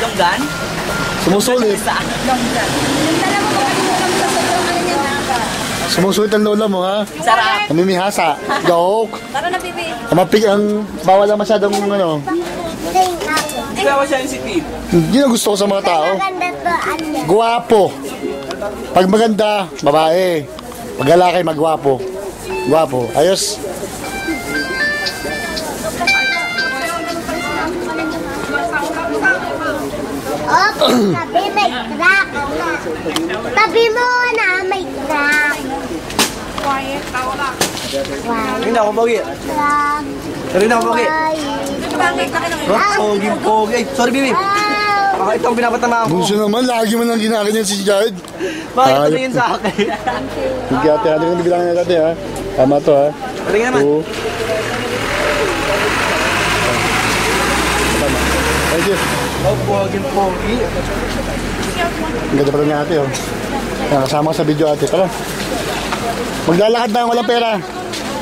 longgan? Sumusulit. Sumusulit ang lola mo, ha? Sarap. Namimihasa. Joke. Tara na, bibi. Ang bawal lang masyadong ano. Ikaw sensitive. Hindi na gusto ko sa mga tao. Guwapo. Pag maganda, babae. Pag lalaki, magwapo. Guwapo. Ayos. Tabi may crack. Tabi mo na may crack. Hindi ako pogi. Crack. Hindi ako pogi. Ay. Pogi. Ay, sorry, Bibi. Baka itong pinapatama ako. Gusto naman, lagi mo nang ginaganyan si Jared. Bakit ito na yun sa akin? Hindi ate, ate kong bibilangin na ate, ha? Tama to, ha? Tingnan naman. 2. Tama. Thank you. Oh, pogi. Ang ganda pala niya ate, oh. Yan, kasama ko sa video ate. Tara. Maglalakad na, walang pera.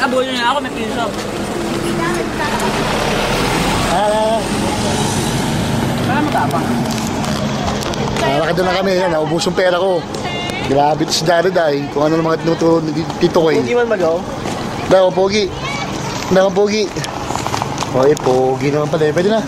Abulo na ako, may piso. Para matapang. Lalakad na kami, yan. Naubos yung pera ko. Grabe ito si Jared ay. Kung ano ng mga tinuturo ni Tito ko eh. Pogi man magaw. Dako, pogi. Dako, pogi. Okay, pogi naman pala. Pwede na.